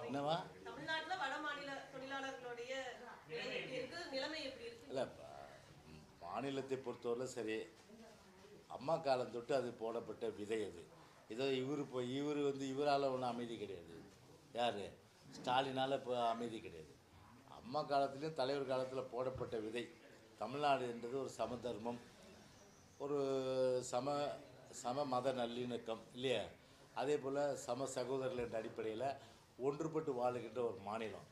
S1: என்னவா இல்லை மாநிலத்தை பொறுத்தவரை சரி, அம்மா காலம் தொட்டு அது போடப்பட்ட விதை. அது ஏதோ இவர் வந்து இவரால் ஒன்றும் அமைதி கிடையாது. யார்? ஸ்டாலினால் இப்போ அமைதி கிடையாது. அம்மா காலத்துலேயும் தலைவர் காலத்தில் போடப்பட்ட விதை தமிழ்நாடு என்றது ஒரு சமதர்மம், ஒரு சம சம மத நல்லிணக்கம் இல்லையா? அதே போல் சம சகோதரர்கள் என்ற அடிப்படையில் ஒன்றுபட்டு வாழுகின்ற ஒரு மாநிலம்.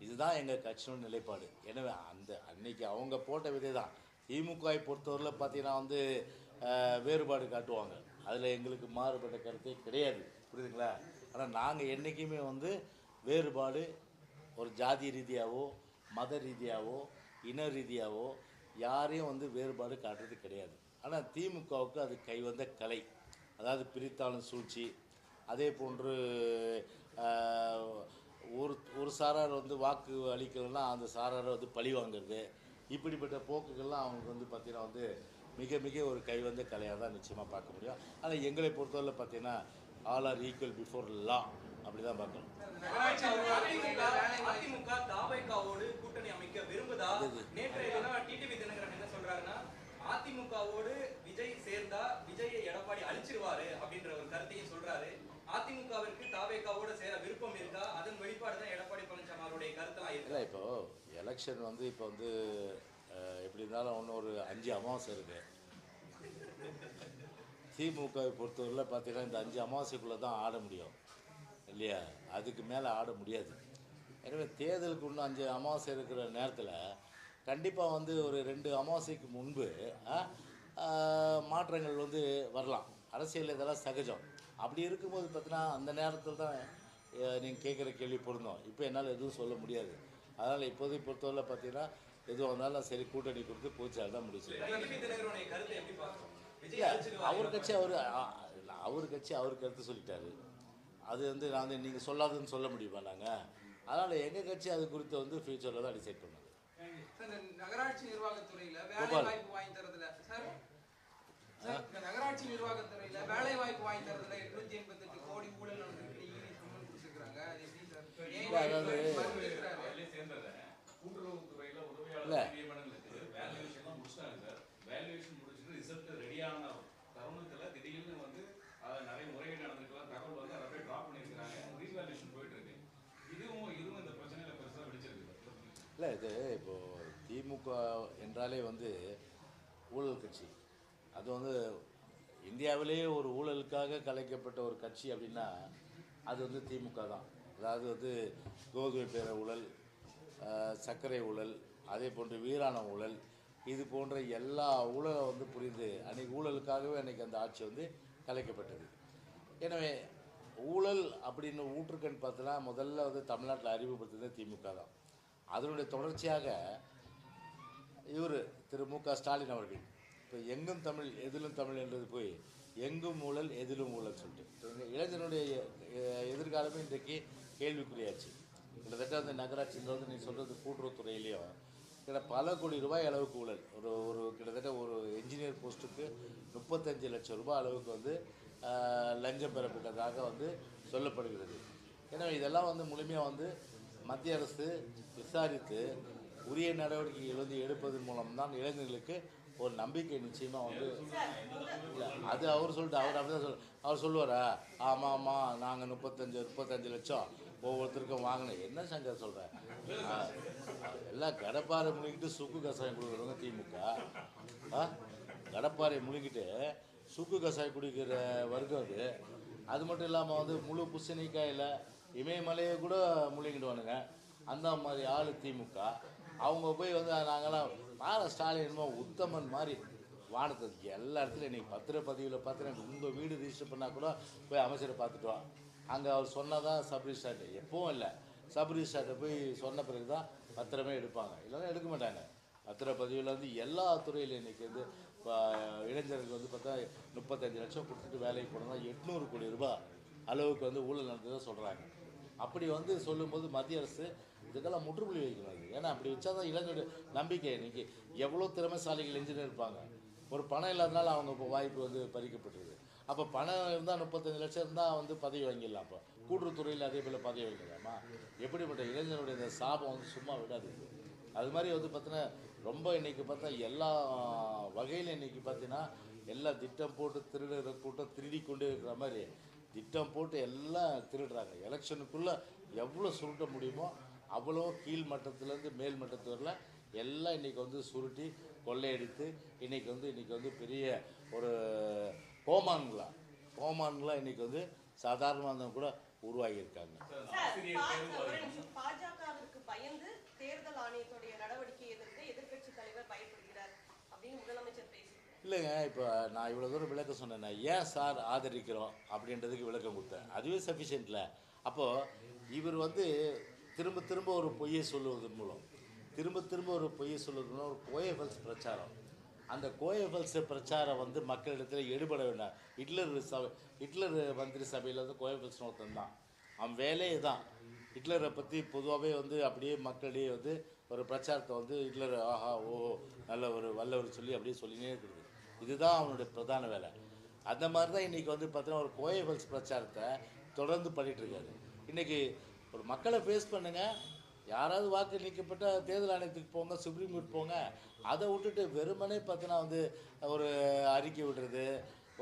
S1: இதுதான் எங்கள் கட்சியோட நிலைப்பாடு. எனவே அன்னைக்கு அவங்க போட்ட விதை தான். திமுகவை பொறுத்தவரையில் பார்த்தீங்கன்னா வந்து வேறுபாடு காட்டுவாங்க. அதில் எங்களுக்கு மாறுபட்ட கருத்தே கிடையாது, புரியுதுங்களா? ஆனால் நாங்கள் என்றைக்குமே வந்து வேறுபாடு ஒரு ஜாதி ரீதியாகவோ மத ரீதியாகவோ இன ரீதியாகவோ யாரையும் வந்து வேறுபாடு காட்டுறது கிடையாது. ஆனால் திமுகவுக்கு அது கைவந்த கலை. அதாவது பிரித்தாளும் சூழ்ச்சி, அதே போன்று ஒரு சாரார் வந்து வாக்கு அளிக்கணும்னா அந்த சாராரை வந்து பழி வாங்குறது, இப்படிப்பட்ட போக்குகள்லாம் அவங்களுக்கு வந்து பார்த்திங்கன்னா வந்து மிக மிக ஒரு கைவந்த கலையாக தான் நிச்சயமாக பார்க்க முடியும். ஆனால் எங்களை பொறுத்தவரை பார்த்தீங்கன்னா all are equal before law, அப்படி தான் பார்க்கணும்.
S2: அதிமுக தாவேகாவோடு கூட்டணி அமைக்க விரும்புதா? நேற்றைய தினம் டிடிவி தினகரன் என்ன சொல்றாருன்னா, அதிமுகவோடு விஜய் சேர்ந்தா விஜயை எடப்பாடி அழிச்சிருவாரு அப்படின்ற ஒரு கருத்தையும் சொல்றாரு. அதிமுகவிற்கு தாவேகாவோட சேர விருப்பம் இருக்கா? அதன் வெளிப்பாடு தான் எடப்பாடி பழனிசாமி அவருடைய கருத்தெல்லாம் இருக்கு.
S1: இல்லை, இப்போ எலெக்ஷன் வந்து இப்போ வந்து எப்படி இருந்தாலும் ஒன்று ஒரு 5 அமாவாசை இருக்குது. திமுகவை பொறுத்தவரையில் பார்த்தீங்கன்னா இந்த 5 அமாவாசைக்குள்ளே தான் ஆட முடியும் இல்லையா? அதுக்கு மேலே ஆட முடியாது. எனவே தேர்தலுக்கு இன்னும் 5 அமாவாசை இருக்கிற நேரத்தில் கண்டிப்பாக வந்து ஒரு 2 அமாவாசைக்கு முன்பு மாற்றங்கள் வந்து வரலாம். அரசியல் இதெல்லாம் சகஜம். அப்படி இருக்கும்போது பார்த்தீங்கன்னா அந்த நேரத்தில் தான் நீங்கள் கேட்குற கேள்வி பொருந்தோம். இப்போ என்னால் எதுவும் சொல்ல முடியாது. அதனால் இப்போதைக்கு பொறுத்தவரை பார்த்தீங்கன்னா எதுவும் வந்தாலும் சரி கூட்டணி கொடுத்து பூச்சால் தான் முடிச்சு. அவர் கட்சி அவர் கருத்து சொல்லிட்டாரு. அது வந்து நான் வந்து நீங்கள் சொல்லாதுன்னு சொல்ல முடியுமா நாங்கள்? அதனால் எங்கள் கட்சி அது குறித்து வந்து ஃபியூச்சரில் தான் டிசைட் பண்ணுது.
S4: நகராட்சி நிர்வாகத்துறையில் வேலை வாய்ப்பு வாங்கி தரதுல நகராட்சி நிர்வாகத்துறையில் வேலை வாய்ப்பு வாங்கி தரதுல 888 கோடி ஊழல் நடந்திருக்கு. கொடுத்துருக்காங்க.
S3: கூட்டுறவுத்துறையில உதவியாளர் நியமனங்களுக்கு வேல்யூவேஷன் முடிச்சிட்டாங்க சார். வேல்யூவேஷன் முடிச்சுட்டு ரிசல்ட் ரெடியான தருணத்தில் திடீர்னு வந்து நிறைய முறைகேடு நடந்திருக்கலாம் தகவல் வந்து அதை போய் ட்ராப் பண்ணியிருக்கிறாங்க. ரீவேல்யூவேஷன் போயிட்டு இருக்கு. இதுவும் இந்த பிரச்சனையில பெருசாக வெடிச்சிருக்கு.
S1: இல்லை, இது இப்போது திமுக என்றாலே வந்து ஊழல் கட்சி. அது வந்து இந்தியாவிலேயே ஒரு ஊழலுக்காக கலைக்கப்பட்ட ஒரு கட்சி அப்படின்னா அது வந்து திமுக தான். அதாவது வந்து கோதுமை பேர ஊழல், சர்க்கரை ஊழல், அதே போன்று வீராண ஊழல், இது போன்ற எல்லா ஊழலை வந்து புரிந்து அன்றைக்கி ஊழலுக்காகவே அன்றைக்கி அந்த ஆட்சி வந்து கலைக்கப்பட்டது. எனவே ஊழல் அப்படின்னு ஊற்றுக்கண் பார்த்தோன்னா முதல்ல வந்து தமிழ்நாட்டில் அறிமுகப்படுத்துறது திமுக தான். அதனுடைய தொடர்ச்சியாக இவர் திரு மு.க. ஸ்டாலின் அவர்கள் இப்போ எங்கும் தமிழ் எதிலும் தமிழ் என்றது போய் எங்கும் ஊழல் எதிலும் ஊழல் சொல்லிட்டு இளைஞனுடைய எதிர்காலமே இன்றைக்கு கேள்விக்குறியாச்சு. கிட்டத்தட்ட அந்த நகராட்சியில் வந்து நீ சொல்கிறது கூட்டுறவுத்துறையிலையும் பல கோடி ரூபாய் அளவுக்கு ஊழல். ஒரு கிட்டத்தட்ட ஒரு என்ஜினியர் போஸ்ட்டுக்கு 35 லட்சம் ரூபாய் அளவுக்கு வந்து லஞ்சம் பெறப்பட்டதாக வந்து சொல்லப்படுகிறது. எனவே இதெல்லாம் வந்து முழுமையாக வந்து மத்திய அரசு விசாரித்து உரிய நடவடிக்கைகள் வந்து எடுப்பதன் மூலம்தான் இளைஞர்களுக்கு ஒரு நம்பிக்கை நிச்சயமாக வந்து அது அவர் சொல்லிட்டு அவர் அப்படி தான் அவர் சொல்லுவாரா? ஆமாம் நாங்கள் 35 லட்சம் ஒவ்வொருத்தருக்கும் வாங்கினேன். என்ன சங்கர் சொல்கிறேன்? எல்லாம் கடப்பாறை முழுங்கிட்டு சுக்கு கசாயம் கொடுக்குறவங்க திமுக. கடப்பாறை முழுங்கிட்டு சுக்கு கசாயம் குடிக்கிற வர்க்கம் அது மட்டும் இல்லாமல் வந்து முழு பூசணிக்காயில் இமயமலையை கூட முழுங்கிடுவானுங்க. அந்த மாதிரி ஆள் திமுக. அவங்க போய் வந்து நாங்களாம் ஸ்டாலின் உத்தமன் மாதிரி வானத்துக்கு எல்லா இடத்துலையும் இன்றைக்கி பத்திரப்பதிவில் பார்த்தீங்கன்னா உங்கள் வீடு ரிஜிஸ்டர் பண்ணால் கூட போய் அமைச்சரை பார்த்துட்டு வா. அங்கே அவர் சொன்னதான் சப் ரிஜிஸ்ட்ரார்ட்டு, எப்பவும் இல்லை சப் ரிஜிஸ்ட்ரார்ட்டை போய் சொன்ன பிறகு தான் பத்திரமே எடுப்பாங்க, இல்லைன்னா எடுக்க மாட்டாங்க. பத்திரப்பதிவில் வந்து எல்லா துறையிலும் இன்றைக்கி வந்து இப்போ இளைஞர்களுக்கு வந்து பார்த்தா 35 லட்சம் கொடுத்துட்டு வேலைக்கு போனால் 800 கோடி ரூபாய் அளவுக்கு வந்து ஊழல் நடந்ததாக சொல்கிறாங்க. அப்படி வந்து சொல்லும்போது மத்திய அரசு இதுக்கெல்லாம் முற்றுப்புள்ளி வைக்கணும். ஏன்னா அப்படி வச்சா தான் இளைஞருடைய நம்பிக்கை. இன்றைக்கி எவ்வளோ திறமைசாலிகள் இன்ஜினியர் இருப்பாங்க, ஒரு பணம் இல்லாதனால அவங்க இப்போ வாய்ப்பு வந்து பறிக்கப்பட்டுருது. அப்போ பணம் இருந்தால் 35 லட்சம் இருந்தால் வந்து பதவி வாங்கிடலாம். அப்போ கூட்டுறவுத்துறையில் அதே போல் பதவி வாங்கிடலாமா? எப்படிப்பட்ட இளைஞருடைய இந்த சாபம் வந்து சும்மா விடாது. அது மாதிரி வந்து பார்த்தீங்கன்னா ரொம்ப இன்றைக்கி பார்த்தா எல்லா வகையிலும் இன்றைக்கி பார்த்தீங்கன்னா எல்லாம் திட்டம் போட்டு திருடுற கூட்டம் திருடி கொண்டே இருக்கிற மாதிரி திட்டம் போட்டு எல்லாம் திருடுறாங்க. எலெக்ஷனுக்குள்ளே எவ்வளோ சுருட்ட முடியுமோ அவ்வளோ கீழ் மட்டத்துலேருந்து மேல் மட்டத்து வரல எல்லாம் இன்றைக்கி வந்து சுருட்டி கொள்ளையடித்து இன்றைக்கி வந்து பெரிய ஒரு கோமான்களாக இன்றைக்கி வந்து சாதாரணமாக கூட உருவாகியிருக்காங்க.
S5: பாஜகவிற்கு பயந்து தேர்தல் ஆணையத்துடைய நடவடிக்கை எதிர்க்கட்சி தலைவர் பயப்படுகிறார் அப்படின்னு முதலமைச்சர் பேசி
S1: இல்லைங்க. இப்போ நான் இவ்வளோ தூரம் விளக்கம் சொன்னேன்னா ஏன் சார் ஆதரிக்கிறோம் அப்படின்றதுக்கு விளக்கம் கொடுத்தேன். அதுவே சஃபிஷியன்ட்ல. அப்போது இவர் வந்து திரும்ப திரும்ப ஒரு பொய்யை சொல்லுவதன் மூலம் ஒரு கோயஃபல்ஸ் பிரச்சாரம், அந்த கோயஃபல்ஸ் பிரச்சாரம் வந்து மக்களிடத்தில் எடுபட வேண்டாம். ஹிட்லர் மந்திரி சபையில் வந்து கோயஃபல்ஸ் ஒருத்தன் தான். அவன் வேலையே தான் ஹிட்லரை பற்றி பொதுவாகவே வந்து அப்படியே மக்களிடையே வந்து ஒரு பிரச்சாரத்தை வந்து ஹிட்லர் ஆஹா ஓ நல்ல ஒரு வல்லவர் சொல்லி அப்படியே சொல்லினே இருக்குது. இதுதான் அவனுடைய பிரதான வேலை. அந்த மாதிரி தான் இன்றைக்கி வந்து பார்த்தீங்கன்னா ஒரு கோயஃபல்ஸ் பிரச்சாரத்தை தொடர்ந்து பண்ணிகிட்ருக்காரு. இன்றைக்கி ஒரு மக்களை ஃபேஸ் பண்ணுங்கள். யாராவது வாக்கு நீக்கப்பட்ட தேர்தல் ஆணையத்துக்கு போங்க, சுப்ரீம் கோர்ட் போங்க. அதை விட்டுட்டு வெறுமனே பார்த்தீங்கன்னா வந்து ஒரு அறிக்கை விடுறது,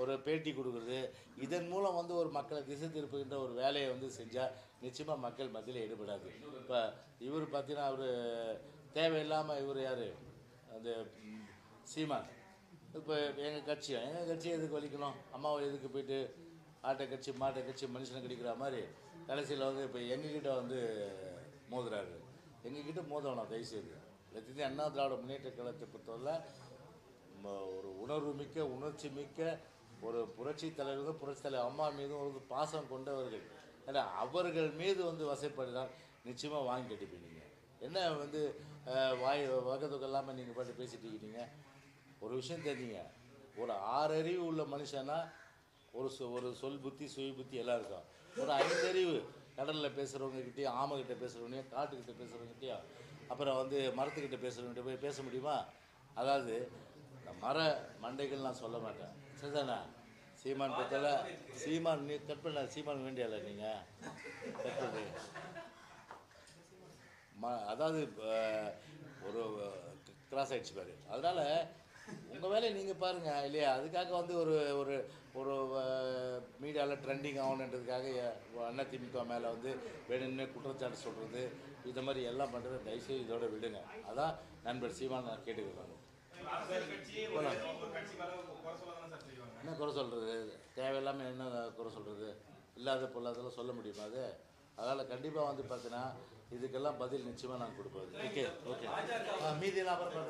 S1: ஒரு பேட்டி கொடுக்குறது, இதன் மூலம் வந்து ஒரு மக்களை திசை திருப்புகின்ற ஒரு வேலையை வந்து செஞ்சால் நிச்சயமாக மக்கள் மத்தியில் ஈடுபடாது. இப்போ இவர் பார்த்தீங்கன்னா அவர் தேவையில்லாமல் இவர் யார் அந்த சீமான் இப்போ எங்கள் கட்சி எதுக்கு வலிக்கணும், அம்மாவை எதுக்கு போயிட்டு ஆட்டை கட்சி மாட்டை கட்சி மனுஷனை கடிக்கிற மாதிரி கடைசியில் வந்து இப்போ எங்ககிட்ட வந்து மோதுறாரு. எங்ககிட்ட மோதணும் தயவுசெய்து. லட்சத்தி அண்ணா திராவிட முன்னேற்ற கழகத்தை பொறுத்தவரை ஒரு உணர்ச்சி மிக்க ஒரு புரட்சி தலைவர் அம்மா மீதும் ஒரு பாசம் கொண்டவர்கள். ஏன்னா அவர்கள் மீது வந்து வசைப்படுறால் நிச்சயமாக வாங்கி கட்டிப்பீங்க. என்ன வந்து வகத்தொகை இல்லாமல் நீங்கள் பாட்டு பேசிட்டு இருக்கீங்க. ஒரு விஷயம் தெரிஞ்சுங்க, ஒரு 6 அறிவு உள்ள மனுஷனா ஒரு சொல் புத்தி சுய புத்தி எல்லாம் இருக்கும். ஒரு 5 அறிவு கடலில் பேசுகிறவங்ககிட்டயும் ஆமைக்கிட்ட பேசுகிறவங்களையும் காட்டுக்கிட்ட பேசுகிறவங்ககிட்டயும் அப்புறம் வந்து மரத்துக்கிட்ட பேசுகிறவங்ககிட்ட போய் பேச முடியுமா? அதாவது மர மண்டைகள் நான் சொல்ல மாட்டேன், சரிதானே? சீமான் பத்தல சீமான் நீ கட் பண்ண சீமான் வேண்டியல நீங்கள் கட் பண்ணு. அதாவது ஒரு கிராஸ் ஆகிடுச்சு பாரு. அதனால் உங்கள் வேலையை நீங்கள் பாருங்கள் இல்லையா? அதுக்காக வந்து ஒரு மீடியாவில் ட்ரெண்டிங் ஆகணுன்றதுக்காக அதிமுக மேலே வந்து வேணும்னே குற்றச்சாட்டு சொல்கிறது, இதை மாதிரி எல்லாம் பண்ணுறது தயவுசெய்து இதோட விடுங்க. அதான் நண்பர் சீமான் நான் கேட்டுக்கிறேன். என்ன குறை சொல்கிறது? தேவையில்லாமல் என்ன குறை சொல்கிறது? இல்லாத பொல்லாதெல்லாம் சொல்ல முடியுமா அது? அதனால் கண்டிப்பாக வந்து பார்த்தீங்கன்னா இதுக்கெல்லாம் பதில் நிச்சயமாக நான் கொடுப்பேன். ஓகே மீதியெல்லாம் அப்புறம்